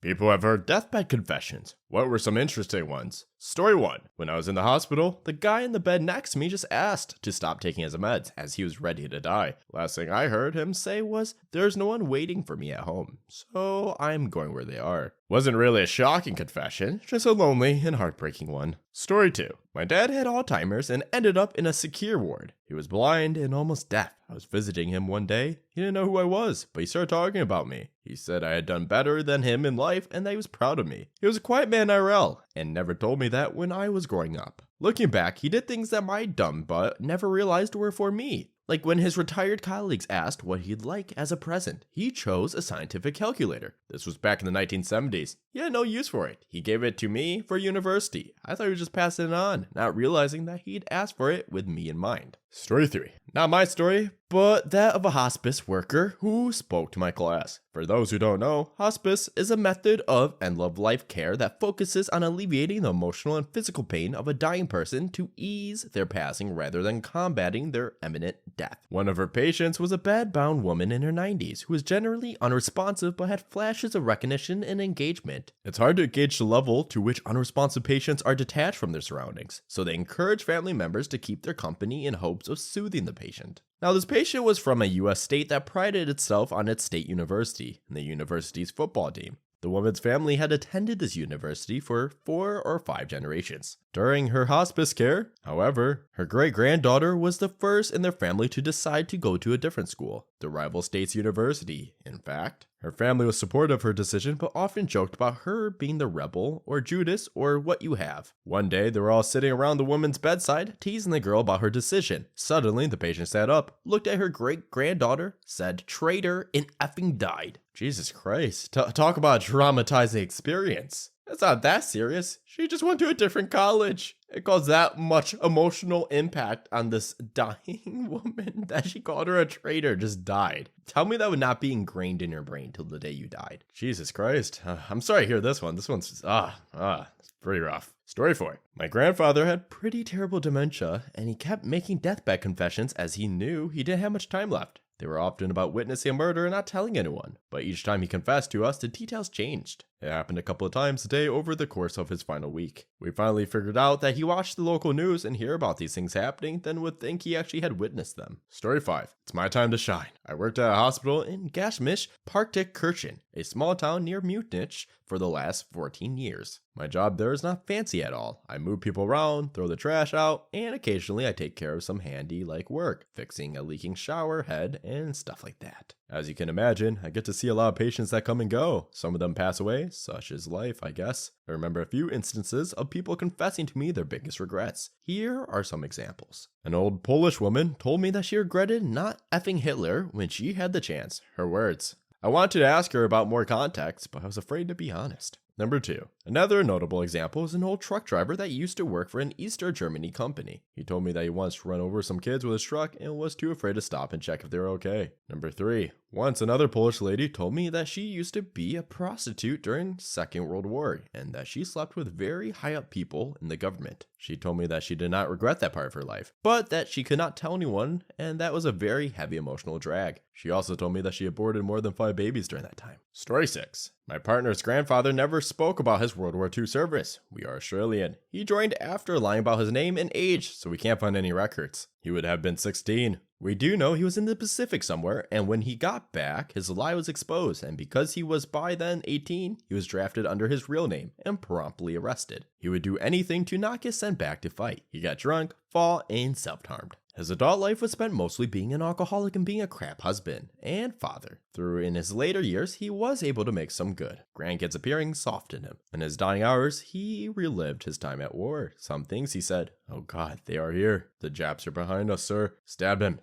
People have heard deathbed confessions. What were some interesting ones? Story 1. When I was in the hospital, the guy in the bed next to me just asked to stop taking his meds as he was ready to die. Last thing I heard him say was, "There's no one waiting for me at home, so I'm going where they are." Wasn't really a shocking confession, just a lonely and heartbreaking one. Story 2. My dad had Alzheimer's and ended up in a secure ward. He was blind and almost deaf. I was visiting him one day. He didn't know who I was, but he started talking about me. He said I had done better than him in life and that he was proud of me. He was a quiet man IRL and never told me that when I was growing up. Looking back, he did things that my dumb butt never realized were for me. Like when his retired colleagues asked what he'd like as a present, he chose a scientific calculator. This was back in the 1970s. He had no use for it. He gave it to me for university. I thought he was just passing it on, not realizing that he'd asked for it with me in mind. Story 3. Not my story, but that of a hospice worker who spoke to my class. For those who don't know, hospice is a method of end-of-life care that focuses on alleviating the emotional and physical pain of a dying person to ease their passing rather than combating their imminent death. One of her patients was a bed-bound woman in her 90s who was generally unresponsive but had flashes of recognition and engagement. It's hard to gauge the level to which unresponsive patients are detached from their surroundings, so they encourage family members to keep their company in hopes of soothing the patient. Now, this patient was from a US state that prided itself on its state university and the university's football team. The woman's family had attended this university for 4 or 5 generations. During her hospice care, however, her great-granddaughter was the first in their family to decide to go to a different school, the rival state's university, in fact. Her family was supportive of her decision, but often joked about her being the rebel, or Judas, or what you have. One day, they were all sitting around the woman's bedside, teasing the girl about her decision. Suddenly, the patient sat up, looked at her great-granddaughter, said, "Traitor," and effing died. Jesus Christ. Talk about a traumatizing experience. It's not that serious. She just went to a different college. It caused that much emotional impact on this dying woman that she called her a traitor, just died. Tell me that would not be ingrained in your brain till the day you died. Jesus Christ. I'm sorry to hear this one. This one's, it's pretty rough. Story 4. My grandfather had pretty terrible dementia, and he kept making deathbed confessions as he knew he didn't have much time left. They were often about witnessing a murder and not telling anyone, but each time he confessed to us, the details changed. It happened a couple of times a day over the course of his final week. We finally figured out that he watched the local news and hear about these things happening, then would think he actually had witnessed them. Story 5. It's my time to shine. I worked at a hospital in Garmisch-Partenkirchen, a small town near Munich, for the last 14 years. My job there is not fancy at all. I move people around, throw the trash out, and occasionally I take care of some handy-like work, fixing a leaking shower head and stuff like that. As you can imagine, I get to see a lot of patients that come and go. Some of them pass away, such is life, I guess. I remember a few instances of people confessing to me their biggest regrets. Here are some examples. An old Polish woman told me that she regretted not effing Hitler when she had the chance. Her words. I wanted to ask her about more context, but I was afraid to be honest. Number 2. Another notable example is an old truck driver that used to work for an Eastern Germany company. He told me that he once run over some kids with his truck and was too afraid to stop and check if they were okay. Number 3. Once another Polish lady told me that she used to be a prostitute during Second World War and that she slept with very high up people in the government. She told me that she did not regret that part of her life, but that she could not tell anyone, and that was a very heavy emotional drag. She also told me that she aborted more than 5 babies during that time. Story 6. My partner's grandfather never spoke about his World War II service. We are Australian. He joined after lying about his name and age, so we can't find any records. He would have been 16. We do know he was in the Pacific somewhere, and when he got back, his lie was exposed, and because he was by then 18, he was drafted under his real name and promptly arrested. He would do anything to not get sent back to fight. He got drunk, fought, and self-harmed. His adult life was spent mostly being an alcoholic and being a crap husband and father. Through in his later years, he was able to make some good. Grandkids appearing softened him. In his dying hours, he relived his time at war. Some things he said, "Oh God, they are here. The Japs are behind us, sir. Stab him,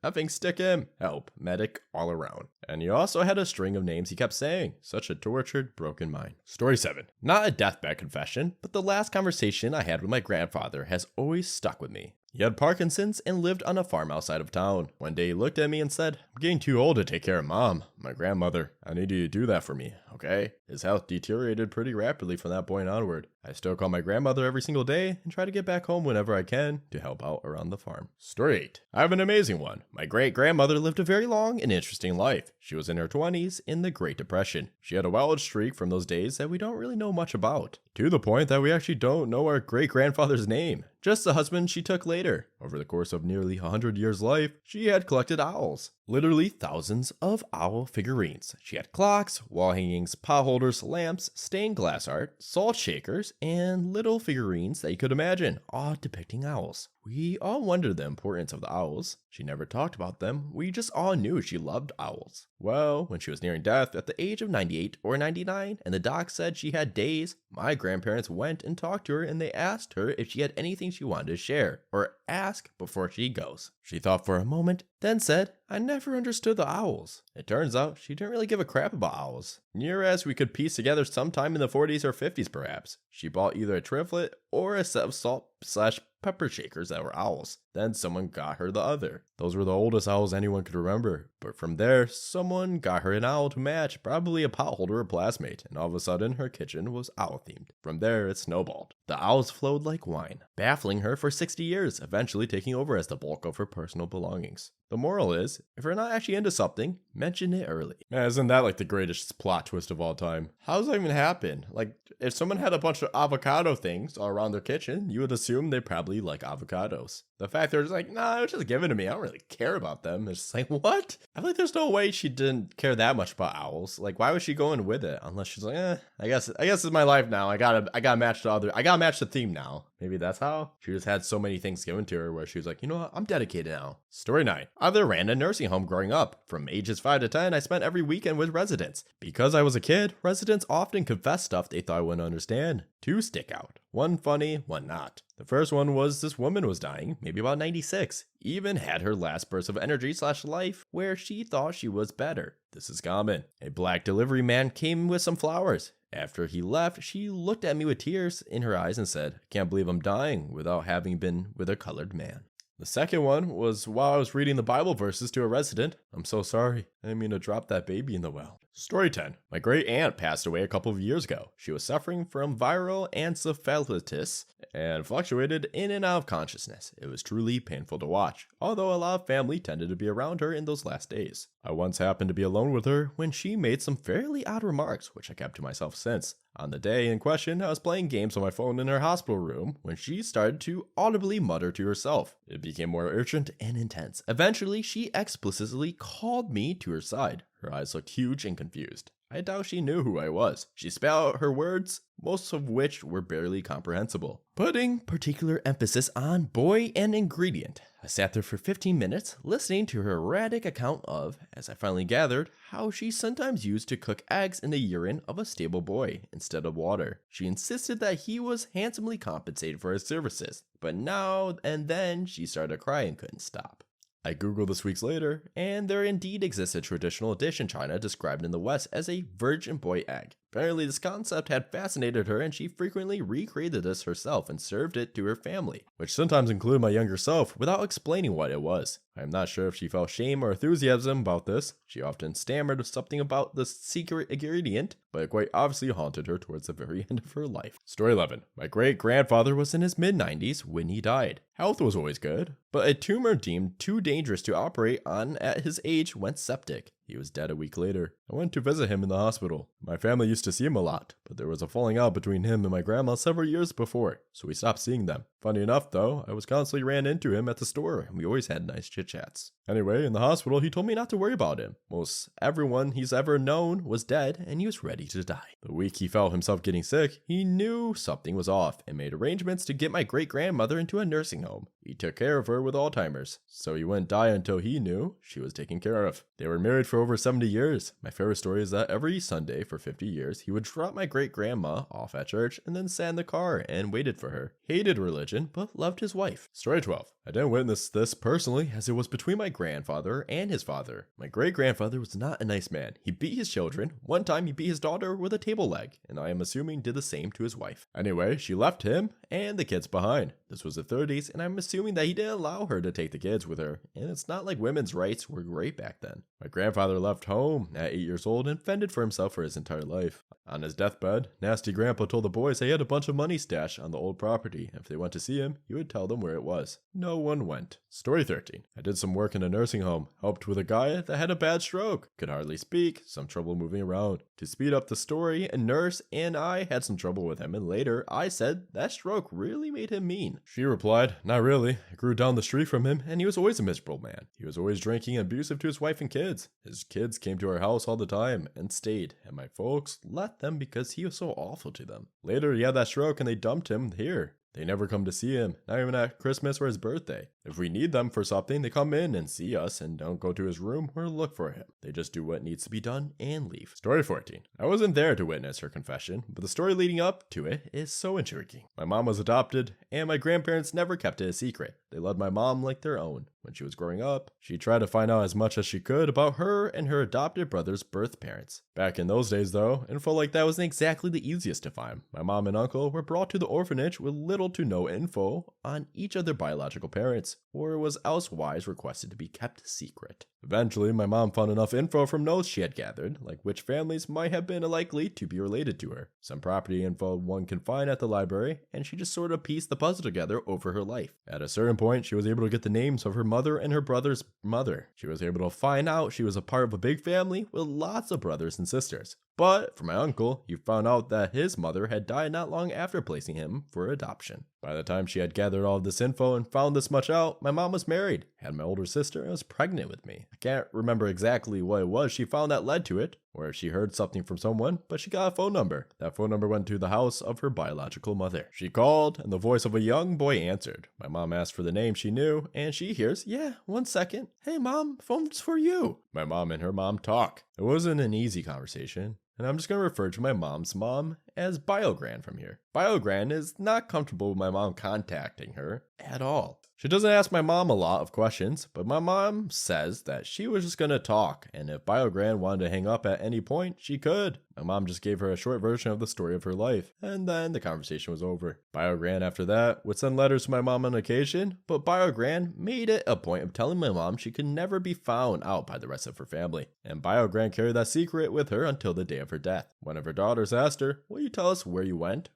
effing stick him. Help, medic, all around." And he also had a string of names he kept saying. Such a tortured, broken mind. Story 7. Not a deathbed confession, but the last conversation I had with my grandfather has always stuck with me. He had Parkinson's and lived on a farm outside of town. One day he looked at me and said, "I'm getting too old to take care of Mom, my grandmother. I need you to do that for me, okay?" His health deteriorated pretty rapidly from that point onward. I still call my grandmother every single day and try to get back home whenever I can to help out around the farm. Story 8. I have an amazing one. My great-grandmother lived a very long and interesting life. She was in her 20s in the Great Depression. She had a wild streak from those days that we don't really know much about, to the point that we actually don't know our great-grandfather's name, just the husband she took later. Over the course of nearly 100 years' life, she had collected owls. Literally thousands of owl figurines. She had clocks, wall hangings, pot holders, lamps, stained glass art, salt shakers, and little figurines that you could imagine, all depicting owls. We all wondered the importance of the owls. She never talked about them. We just all knew she loved owls. Well, when she was nearing death at the age of 98 or 99, and the doc said she had days, my grandparents went and talked to her and they asked her if she had anything she wanted to share or ask before she goes. She thought for a moment, then said, "I never understood the owls." It turns out she didn't really give a crap about owls. Near as we could piece together sometime in the 40s or 50s perhaps. She bought either a triplet or a set of salt/pepper shakers that were owls. Then someone got her the other. Those were the oldest owls anyone could remember. But from there, someone got her an owl to match, probably a potholder or plasmate, and all of a sudden her kitchen was owl themed. From there, it snowballed. The owls flowed like wine, baffling her for 60 years, eventually taking over as the bulk of her personal belongings. The moral is, if you're not actually into something, mention it early. Man, isn't that like the greatest plot twist of all time? How does that even happen? Like, if someone had a bunch of avocado things all around their kitchen, you would assume they probably like avocados. The fact they're just like, nah, just give it to me. I don't really care about them. It's just like, what? I feel like there's no way she didn't care that much about owls. Like, why was she going with it? Unless she's like, I guess it's my life now. I gotta match the theme now. Maybe that's how. She just had so many things given to her where she was like, you know what? I'm dedicated now. Story 9. I ran a nursing home growing up. From ages 5 to 10, I spent every weekend with residents. Because I was a kid, residents often confessed stuff they thought I wouldn't understand. Two stick out. One funny, one not. The first one was this woman was dying, maybe about 96. Even had her last burst of energy/life where she thought she was better. This is common. A black delivery man came with some flowers. After he left, she looked at me with tears in her eyes and said, "I can't believe I'm dying without having been with a colored man." The second one was while I was reading the Bible verses to a resident. "I'm so sorry. I didn't mean to drop that baby in the well." Story 10. My great aunt passed away a couple of years ago. She was suffering from viral encephalitis and fluctuated in and out of consciousness. It was truly painful to watch, although a lot of family tended to be around her in those last days. I once happened to be alone with her when she made some fairly odd remarks, which I kept to myself since. On the day in question, I was playing games on my phone in her hospital room when she started to audibly mutter to herself. It became more urgent and intense. Eventually, she explicitly called me to her side. Her eyes looked huge and confused. I doubt she knew who I was. She spelled out her words, most of which were barely comprehensible, putting particular emphasis on boy and ingredient. I sat there for 15 minutes, listening to her erratic account of, as I finally gathered, how she sometimes used to cook eggs in the urine of a stable boy instead of water. She insisted that he was handsomely compensated for his services, but now and then she started to cry and couldn't stop. I googled this weeks later, and there indeed exists a traditional dish in China described in the West as a virgin boy egg. Apparently this concept had fascinated her and she frequently recreated this herself and served it to her family, which sometimes included my younger self, without explaining what it was. I am not sure if she felt shame or enthusiasm about this. She often stammered something about the secret ingredient, but it quite obviously haunted her towards the very end of her life. Story 11. My great-grandfather was in his mid-90s when he died. Health was always good, but a tumor deemed too dangerous to operate on at his age went septic. He was dead a week later. I went to visit him in the hospital. My family used to see him a lot, but there was a falling out between him and my grandma several years before, so we stopped seeing them. Funny enough though, I was constantly ran into him at the store and we always had nice chit-chats. Anyway, in the hospital he told me not to worry about him. Most everyone he's ever known was dead and he was ready to die. The week he felt himself getting sick, he knew something was off and made arrangements to get my great-grandmother into a nursing home. He took care of her with Alzheimer's, so he wouldn't die until he knew she was taken care of. They were married for over 70 years. My favorite story is that every Sunday for 50 years, he would drop my great-grandma off at church and then sat in the car and waited for her. Hated religion, but loved his wife. Story 12. I didn't witness this personally, as it was between my grandfather and his father. My great-grandfather was not a nice man. He beat his children. One time he beat his daughter with a table leg, and I am assuming did the same to his wife. Anyway, she left him and the kids behind. This was the 30s, and I'm assuming that he didn't allow her to take the kids with her, and it's not like women's rights were great back then. My grandfather left home at 8 years old and fended for himself for his entire life. On his deathbed, Nasty Grandpa told the boys he had a bunch of money stashed on the old property. If they went to see him, he would tell them where it was. No one went. Story 13. I did some work in a nursing home, helped with a guy that had a bad stroke, could hardly speak, some trouble moving around. To speed up the story, a nurse and I had some trouble with him, and later I said that stroke really made him mean. She replied, not really. I grew down the street from him, and he was always a miserable man. He was always drinking and abusive to his wife and kids. His kids came to our house all the time and stayed, and my folks let them because he was so awful to them. Later, he had that stroke and they dumped him here. They never come to see him, not even at Christmas or his birthday. If we need them for something, they come in and see us and don't go to his room or look for him. They just do what needs to be done and leave. Story 14. I wasn't there to witness her confession, but the story leading up to it is so intriguing. My mom was adopted, and my grandparents never kept it a secret. They loved my mom like their own. When she was growing up, she tried to find out as much as she could about her and her adopted brother's birth parents. Back in those days though, info like that wasn't exactly the easiest to find. My mom and uncle were brought to the orphanage with little to no info on each of their biological parents, or was elsewise requested to be kept secret. Eventually, my mom found enough info from notes she had gathered, like which families might have been likely to be related to her, some property info one can find at the library, and she just sort of pieced the puzzle together over her life. At a certain point, she was able to get the names of her mother and her brother's mother. She was able to find out she was a part of a big family with lots of brothers and sisters. But for my uncle, he found out that his mother had died not long after placing him for adoption. By the time she had gathered all of this info and found this much out, my mom was married, had my older sister, and was pregnant with me. I can't remember exactly what it was she found that led to it, or if she heard something from someone, but she got a phone number. That phone number went to the house of her biological mother. She called, and the voice of a young boy answered. My mom asked for the name she knew, and she hears, "Yeah, 1 second. Hey mom, phone's for you." My mom and her mom talk. It wasn't an easy conversation, and I'm just going to refer to my mom's mom as BioGran from here. BioGran is not comfortable with my mom contacting her at all. She doesn't ask my mom a lot of questions, but my mom says that she was just going to talk, and if BioGran wanted to hang up at any point, she could. My mom just gave her a short version of the story of her life, and then the conversation was over. BioGran after that would send letters to my mom on occasion, but BioGran made it a point of telling my mom she could never be found out by the rest of her family, and BioGran carried that secret with her until the day of her death. One of her daughters asked her, "Will you tell us where you went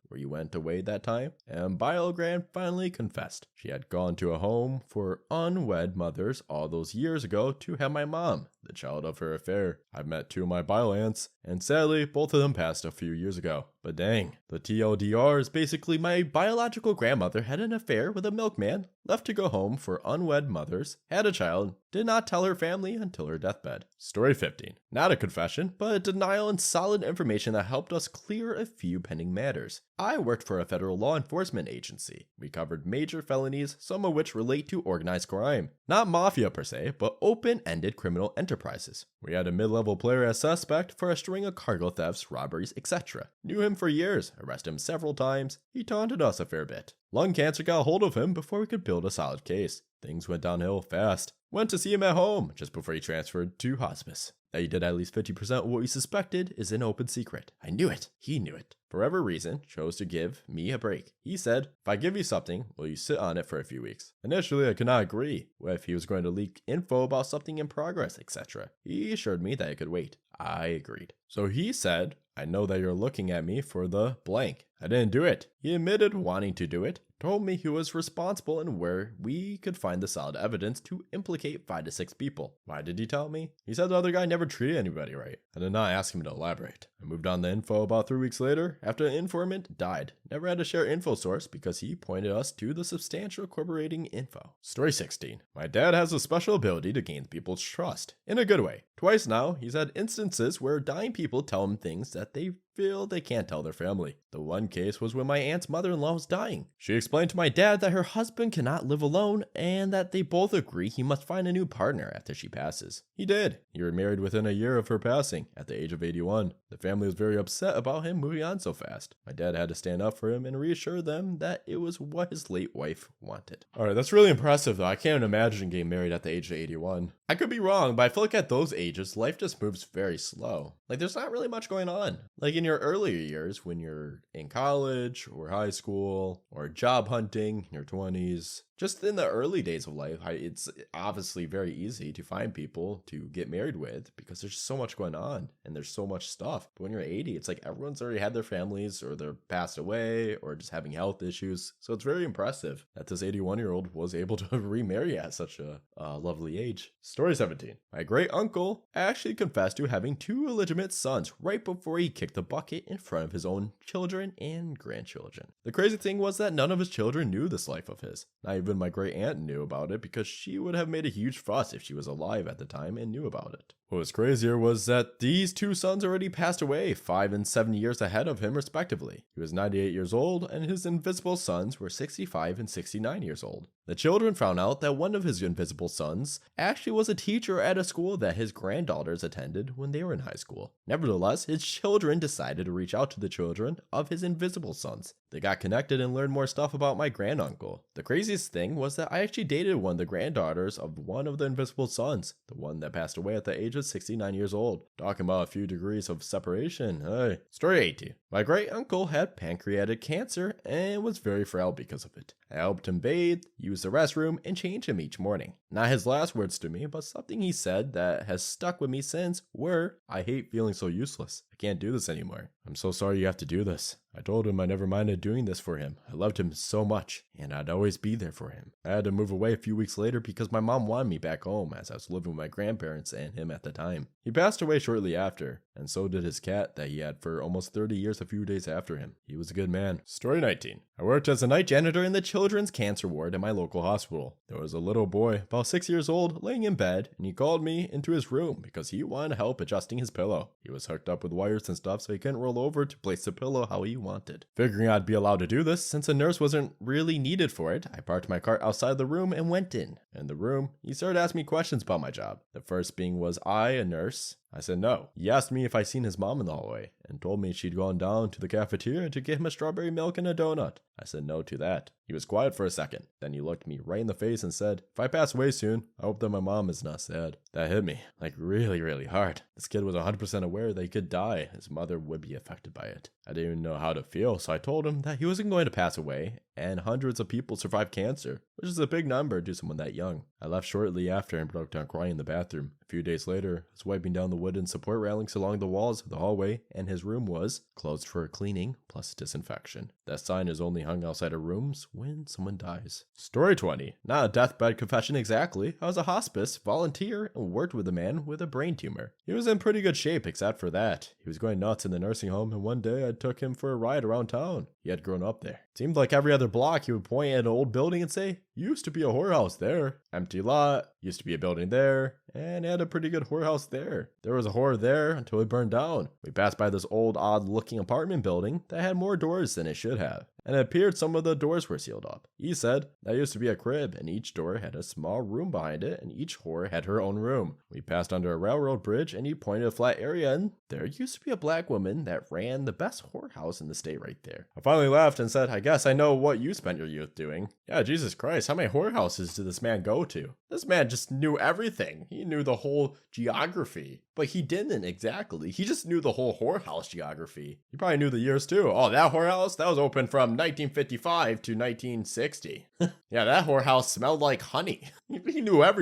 away that time?" And BioGran finally confessed. She had gone to a home for unwed mothers all those years ago to have my mom, the child of her affair. I've met 2 of my bio aunts, and sadly, both of them passed a few years ago. But dang, the TLDR is basically my biological grandmother had an affair with a milkman, left to go home for unwed mothers, had a child, did not tell her family until her deathbed. Story 15. Not a confession, but a denial and solid information that helped us clear a few pending matters. I worked for a federal law enforcement agency. We covered major felonies, some of which relate to organized crime. Not mafia per se, but open-ended criminal enterprises. We had a mid-level player as suspect for a string of cargo thefts, robberies, etc. Knew him for years, arrested him several times. He taunted us a fair bit. Lung cancer got a hold of him before we could build a solid case. Things went downhill fast. Went to see him at home just before he transferred to hospice. That he did at least 50% of what we suspected is an open secret. I knew it. He knew it. For whatever reason, chose to give me a break. He said, "If I give you something, will you sit on it for a few weeks?" Initially, I could not agree if he was going to leak info about something in progress, etc. He assured me that it could wait. I agreed. So he said, "I know that you're looking at me for the blank." I didn't do it. He admitted wanting to do it, told me he was responsible and where we could find the solid evidence to implicate 5 to 6 people. Why did he tell me? He said the other guy never treated anybody right. I did not ask him to elaborate. I moved on the info about 3 weeks later after an informant died. Never had to share info source because he pointed us to the substantial corroborating info. Story 16. My dad has a special ability to gain people's trust. In a good way. Twice now, he's had instances where dying people tell him things that they feel they can't tell their family. The one case was when my aunt's mother-in-law was dying. She explained to my dad that her husband cannot live alone and that they both agree he must find a new partner after she passes. He did. He remarried within a year of her passing at the age of 81. The family was very upset about him moving on so fast. My dad had to stand up for him and reassure them that it was what his late wife wanted. Alright, that's really impressive though. I can't imagine getting married at the age of 81. I could be wrong, but I feel like at those ages, life just moves very slow. Like there's not really much going on. Like in your earlier years when you're in college or high school or job hunting in your 20s. Just in the early days of life, it's obviously very easy to find people to get married with because there's so much going on and there's so much stuff. But when you're 80, it's like everyone's already had their families or they're passed away or just having health issues. So it's very impressive that this 81-year-old was able to remarry at such a lovely age. Story 17. My great uncle actually confessed to having 2 illegitimate sons right before he kicked the bucket in front of his own children and grandchildren. The crazy thing was that none of his children knew this life of his. Not even my great aunt knew about it because she would have made a huge fuss if she was alive at the time and knew about it. What was crazier was that these 2 sons already passed away 5 and 7 years ahead of him respectively. He was 98 years old and his invisible sons were 65 and 69 years old. The children found out that one of his invisible sons actually was a teacher at a school that his granddaughters attended when they were in high school. Nevertheless, his children decided to reach out to the children of his invisible sons. They got connected and learned more stuff about my granduncle. The craziest thing was that I actually dated one of the granddaughters of one of the invisible sons, the one that passed away at the age of 69 years old. Talking about a few degrees of separation. Hey. Story 80. My great uncle had pancreatic cancer and was very frail because of it. I helped him bathe, use the restroom, and change him each morning. Not his last words to me, but something he said that has stuck with me since were, "I hate feeling so useless. I can't do this anymore. I'm so sorry you have to do this." I told him I never minded doing this for him. I loved him so much, and I'd always be there for him. I had to move away a few weeks later because my mom wanted me back home as I was living with my grandparents and him at the time. He passed away shortly after, and so did his cat that he had for almost 30 years a few days after him. He was a good man. Story 19. I worked as a night janitor in the children's cancer ward at my local hospital. There was a little boy, about 6 years old, laying in bed, and he called me into his room because he wanted help adjusting his pillow. He was hooked up with wires and stuff so he couldn't roll over to place the pillow how he wanted. Figuring I'd be allowed to do this since a nurse wasn't really needed for it, I parked my car outside the room and went in. In the room, he started asking me questions about my job. The first being, was I a nurse? I said no. He asked me if I seen his mom in the hallway and told me she'd gone down to the cafeteria to get him a strawberry milk and a donut. I said no to that. He was quiet for a second. Then he looked me right in the face and said, "If I pass away soon, I hope that my mom is not sad." That hit me, like really hard. This kid was 100% aware that he could die. His mother would be affected by it. I didn't even know how to feel, so I told him that he wasn't going to pass away, and hundreds of people survive cancer, which is a big number to someone that young. I left shortly after and broke down crying in the bathroom. A few days later, I was wiping down the wooden support railings along the walls of the hallway, and his room was closed for cleaning plus disinfection. That sign is only hung outside of rooms when someone dies. Story 20. Not a deathbed confession exactly. I was a hospice volunteer and worked with a man with a brain tumor. He was in pretty good shape except for that. He was going nuts in the nursing home, and one day I took him for a ride around town. He had grown up there. It seemed like every other block he would point at an old building and say, "Used to be a whorehouse there. Empty lot. Used to be a building there. And it had a pretty good whorehouse there. There was a whore there until it burned down." We passed by this old, odd-looking apartment building that had more doors than it should have, and it appeared some of the doors were sealed up. He said that used to be a crib, and each door had a small room behind it, and each whore had her own room. We passed under a railroad bridge, and he pointed a flat area, and there used to be a black woman that ran the best whorehouse in the state right there. I finally laughed and said, "I guess I know what you spent your youth doing." Yeah, Jesus Christ, how many whorehouses did this man go to? This man just knew everything. He knew the whole geography. But he didn't exactly. He just knew the whole whorehouse geography. He probably knew the years too. Oh, that whorehouse? That was open from 1955 to 1960. Yeah, that whorehouse smelled like honey. He knew everything.